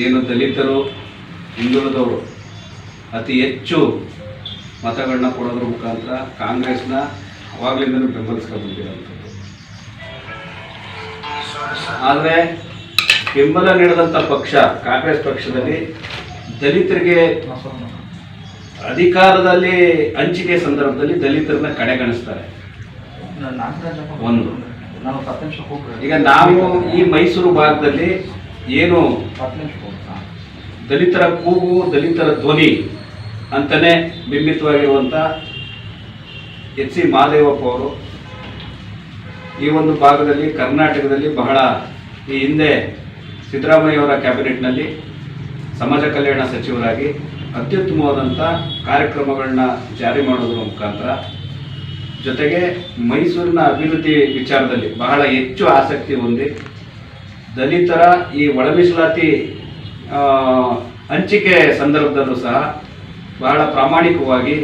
ಏನು ದಲಿತರು ಹಿಂದುಳಿದವರು ಅತಿ ಹೆಚ್ಚು ಮತಗಳನ್ನ ಕೊಡೋದ್ರ ಮುಖಾಂತರ ಕಾಂಗ್ರೆಸ್ನ ಅವಾಗಲಿಂದಲೂ ಬೆಂಬಲಿಸ್ಕೊಂಡು ಬಂದಿರೋಂಥದ್ದು. ಆದರೆ ಬೆಂಬಲ ನೀಡಿದಂಥ ಪಕ್ಷ ಕಾಂಗ್ರೆಸ್ ಪಕ್ಷದಲ್ಲಿ ದಲಿತರಿಗೆ ಅಧಿಕಾರದಲ್ಲಿ ಹಂಚಿಕೆ ಸಂದರ್ಭದಲ್ಲಿ ದಲಿತರನ್ನ ಕಡೆಗಣಿಸ್ತಾರೆ. ಒಂದು ಈಗ ನಾವು ಈ ಮೈಸೂರು ಭಾಗದಲ್ಲಿ ಏನು ದಲಿತರ ಕೂಗು ದಲಿತರ ಧ್ವನಿ ಅಂತಲೇ ಬಿಂಬಿತವಾಗಿರುವಂಥ ಎಚ್ ಸಿ ಮಹದೇವಪ್ಪ ಅವರು ಈ ಒಂದು ಭಾಗದಲ್ಲಿ ಕರ್ನಾಟಕದಲ್ಲಿ ಬಹಳ ಈ ಹಿಂದೆ ಸಿದ್ದರಾಮಯ್ಯವರ ಕ್ಯಾಬಿನೆಟ್ನಲ್ಲಿ ಸಮಾಜ ಕಲ್ಯಾಣ ಸಚಿವರಾಗಿ ಅತ್ಯುತ್ತಮವಾದಂಥ ಕಾರ್ಯಕ್ರಮಗಳನ್ನ ಜಾರಿ ಮಾಡೋದ್ರ ಮುಖಾಂತರ ಜೊತೆಗೆ ಮೈಸೂರಿನ ಅಭಿವೃದ್ಧಿ ವಿಚಾರದಲ್ಲಿ ಬಹಳ ಹೆಚ್ಚು ಆಸಕ್ತಿ ಹೊಂದಿ ದಲಿತರ ಈ ಒಳ ಮೀಸಲಾತಿ ಹಂಚಿಕೆ ಸಂದರ್ಭದಲ್ಲೂ ಸಹ ಬಹಳ ಪ್ರಾಮಾಣಿಕವಾಗಿ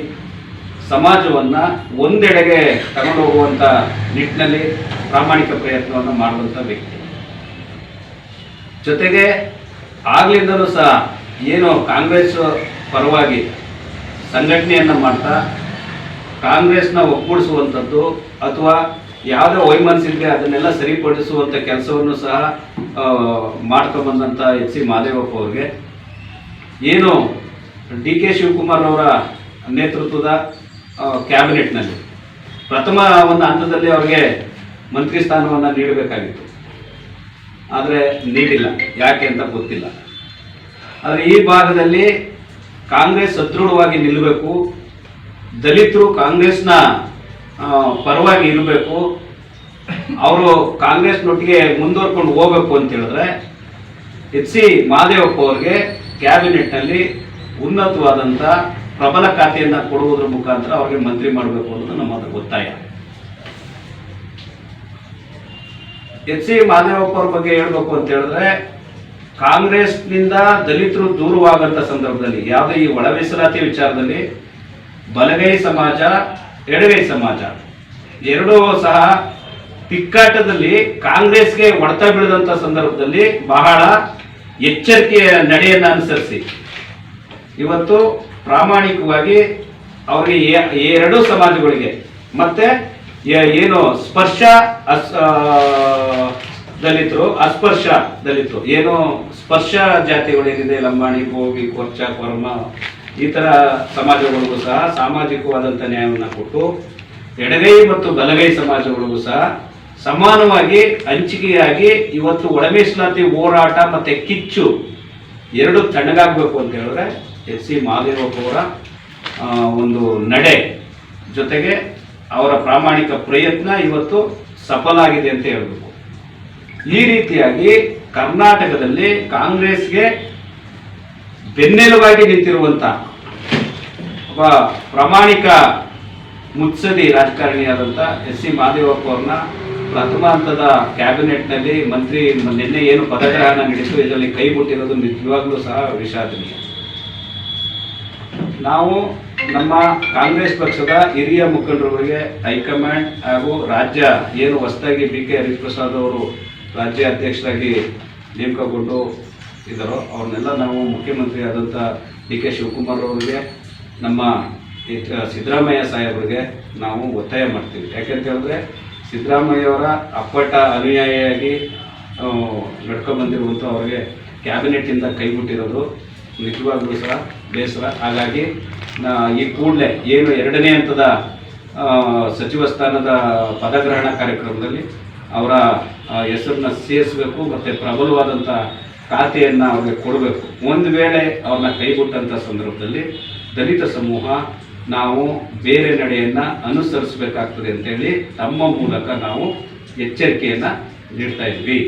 ಸಮಾಜವನ್ನು ಒಂದೆಡೆಗೆ ತಗೊಂಡು ಹೋಗುವಂಥ ನಿಟ್ಟಿನಲ್ಲಿ ಪ್ರಾಮಾಣಿಕ ಪ್ರಯತ್ನವನ್ನು ಮಾಡುವಂಥ ವ್ಯಕ್ತಿ. ಜೊತೆಗೆ ಆಗ್ಲಿಂದಲೂ ಸಹ ಏನು ಕಾಂಗ್ರೆಸ್ ಪರವಾಗಿ ಸಂಘಟನೆಯನ್ನು ಮಾಡ್ತಾ ಕಾಂಗ್ರೆಸ್ನ ಒಗ್ಗೂಡಿಸುವಂಥದ್ದು ಅಥವಾ ಯಾವುದೇ ವೈಮನಸ್ಸಿಗೆ ಅದನ್ನೆಲ್ಲ ಸರಿಪಡಿಸುವಂಥ ಕೆಲಸವನ್ನು ಸಹ ಮಾಡ್ಕೊಂಬಂದಂಥ ಎಚ್ ಸಿ ಮಹದೇವಪ್ಪ ಅವ್ರಿಗೆ ಏನು ಡಿ ಕೆ ಶಿವಕುಮಾರ್ ಅವರ ನೇತೃತ್ವದ ಕ್ಯಾಬಿನೆಟ್ನಲ್ಲಿ ಪ್ರಥಮ ಒಂದು ಹಂತದಲ್ಲಿ ಅವರಿಗೆ ಮಂತ್ರಿ ಸ್ಥಾನವನ್ನು ನೀಡಬೇಕಾಗಿತ್ತು. ಆದರೆ ನೀಡಿಲ್ಲ, ಯಾಕೆ ಅಂತ ಗೊತ್ತಿಲ್ಲ. ಆದರೆ ಈ ಭಾಗದಲ್ಲಿ ಕಾಂಗ್ರೆಸ್ ಸದೃಢವಾಗಿ ನಿಲ್ಲಬೇಕು, ದಲಿತರು ಕಾಂಗ್ರೆಸ್ನ ಪರವಾಗಿ ಇರಬೇಕು, ಅವರು ಕಾಂಗ್ರೆಸ್ನೊಟ್ಟಿಗೆ ಮುಂದುವರ್ಕೊಂಡು ಹೋಗಬೇಕು ಅಂತ ಹೇಳಿದ್ರೆ ಎಚ್ ಸಿ ಮಹದೇವಪ್ಪ ಅವ್ರಿಗೆ ಕ್ಯಾಬಿನೆಟ್ನಲ್ಲಿ ಉನ್ನತವಾದಂಥ ಪ್ರಬಲ ಖಾತೆಯನ್ನು ಕೊಡುವುದರ ಮುಖಾಂತರ ಅವ್ರಿಗೆ ಮಂತ್ರಿ ಮಾಡಬೇಕು ಅನ್ನೋದು ನಮ್ಮ ಒತ್ತಾಯ. ಎಚ್ ಸಿ ಮಹದೇವಪ್ಪ ಅವ್ರ ಬಗ್ಗೆ ಹೇಳಬೇಕು ಅಂತ ಹೇಳಿದ್ರೆ ಕಾಂಗ್ರೆಸ್ನಿಂದ ದಲಿತರು ದೂರವಾಗಂಥ ಸಂದರ್ಭದಲ್ಲಿ ಯಾವುದೇ ಈ ಒಳ ಮೀಸಲಾತಿ ವಿಚಾರದಲ್ಲಿ ಬಲಗೈ ಸಮಾಜ ಎಡಗೈ ಸಮಾಜ ಎರಡೂ ಸಹ ತಿಕ್ಕಾಟದಲ್ಲಿ ಕಾಂಗ್ರೆಸ್ಗೆ ಹೊಡೆತ ಬೀಳದಂಥ ಸಂದರ್ಭದಲ್ಲಿ ಬಹಳ ಎಚ್ಚರಿಕೆಯ ನಡೆಯನ್ನು ಅನುಸರಿಸಿ ಇವತ್ತು ಪ್ರಾಮಾಣಿಕವಾಗಿ ಅವರಿಗೆ ಎರಡೂ ಸಮಾಜಗಳಿಗೆ ಮತ್ತೆ ಏನು ಸ್ಪರ್ಶ ದಲಿತರು ಅಸ್ಪರ್ಶ ದಲಿತರು ಏನು ಸ್ಪರ್ಶ ಜಾತಿಗಳೇನಿದೆ ಲಂಬಾಣಿ ಬೋಗಿ ಕೊರ್ಚ ಕೊರ್ಮ ಈ ಥರ ಸಮಾಜಗಳಿಗೂ ಸಹ ಸಾಮಾಜಿಕವಾದಂಥ ನ್ಯಾಯವನ್ನು ಕೊಟ್ಟು ಎಡಗೈ ಮತ್ತು ಬಲಗೈ ಸಮಾಜಗಳಿಗೂ ಸಹ ಸಮಾನವಾಗಿ ಹಂಚಿಕೆಯಾಗಿ ಇವತ್ತು ಒಳ ಮೀಸಲಾತಿ ಹೋರಾಟ ಮತ್ತು ಕಿಚ್ಚು ಎರಡು ತಣ್ಣಗಾಗಬೇಕು ಅಂತ ಹೇಳಿದ್ರೆ ಎಚ್ ಸಿ ಮಹದೇವಪ್ಪ ಅವರ ಒಂದು ನಡೆ ಜೊತೆಗೆ ಅವರ ಪ್ರಾಮಾಣಿಕ ಪ್ರಯತ್ನ ಇವತ್ತು ಸಫಲ ಆಗಿದೆ ಅಂತ ಹೇಳಬೇಕು. ಈ ರೀತಿಯಾಗಿ ಕರ್ನಾಟಕದಲ್ಲಿ ಕಾಂಗ್ರೆಸ್ಗೆ ಬೆನ್ನೆಲುಬಾಗಿ ನಿಂತಿರುವಂಥ ಒಬ್ಬ ಪ್ರಾಮಾಣಿಕ ಮುತ್ಸದಿ ರಾಜಕಾರಣಿಯಾದಂಥ ಎಚ್ ಸಿ ಮಹದೇವಪ್ಪ ಅವ್ರನ್ನ ಪ್ರಥಮ ಹಂತದ ಕ್ಯಾಬಿನೆಟ್ನಲ್ಲಿ ಮಂತ್ರಿ ನಿನ್ನೆ ಏನು ಪದಗ್ರಹಣ ನಡೀತು ಇದರಲ್ಲಿ ಕೈ ಮುಟ್ಟಿರೋದು ನಿಜವಾಗ್ಲೂ ಸಹ ವಿಷಾದನೀಯ. ನಾವು ನಮ್ಮ ಕಾಂಗ್ರೆಸ್ ಪಕ್ಷದ ಹಿರಿಯ ಮುಖಂಡರುಗಳಿಗೆ ಹೈಕಮಾಂಡ್ ಹಾಗೂ ರಾಜ್ಯ ಏನು ಹೊಸದಾಗಿ ಬಿ ಕೆ ಹರಿಪ್ರಸಾದ್ ಅವರು ರಾಜ್ಯ ಅಧ್ಯಕ್ಷರಾಗಿ ನೇಮಕಗೊಂಡು ಇದ್ದಾರೋ ಅವ್ರನ್ನೆಲ್ಲ ನಾವು ಮುಖ್ಯಮಂತ್ರಿ ಆದಂಥ ಡಿ ಕೆ ಶಿವಕುಮಾರ್ ಅವರಿಗೆ ನಮ್ಮ ಸಿದ್ದರಾಮಯ್ಯ ಸಾಹೇಬರಿಗೆ ನಾವು ಒತ್ತಾಯ ಮಾಡ್ತೀವಿ. ಯಾಕೆಂತ ಹೇಳಿದ್ರೆ ಸಿದ್ದರಾಮಯ್ಯವರ ಅಪ್ಪಟ ಅನುಯಾಯಿಯಾಗಿ ನಡ್ಕೊಂಡ್ಬಂದಿರುವಂಥ ಅವರಿಗೆ ಕ್ಯಾಬಿನೆಟ್ಟಿಂದ ಕೈಬಿಟ್ಟಿರೋದು ನಿಜವಾಗ್ಲೂ ಸಹ ಬೇಸರ. ಹಾಗಾಗಿ ಈ ಕೂಡಲೇ ಏನು ಎರಡನೇ ಹಂತದ ಸಚಿವ ಸ್ಥಾನದ ಪದಗ್ರಹಣ ಕಾರ್ಯಕ್ರಮದಲ್ಲಿ ಅವರ ಹೆಸರನ್ನ ಸೇರಿಸಬೇಕು ಮತ್ತು ಪ್ರಬಲವಾದಂಥ ಖಾತೆಯನ್ನು ಅವ್ರಿಗೆ ಕೊಡಬೇಕು. ಒಂದು ವೇಳೆ ಅವ್ರನ್ನ ಕೈಬಿಟ್ಟಂಥ ಸಂದರ್ಭದಲ್ಲಿ ದಲಿತ ಸಮೂಹ ನಾವು ಬೇರೆ ನಡೆಯನ್ನು ಅನುಸರಿಸಬೇಕಾಗ್ತದೆ ಅಂತೇಳಿ ತಮ್ಮ ಮೂಲಕ ನಾವು ಎಚ್ಚರಿಕೆಯನ್ನು ನೀಡ್ತಾ ಇದ್ವಿ.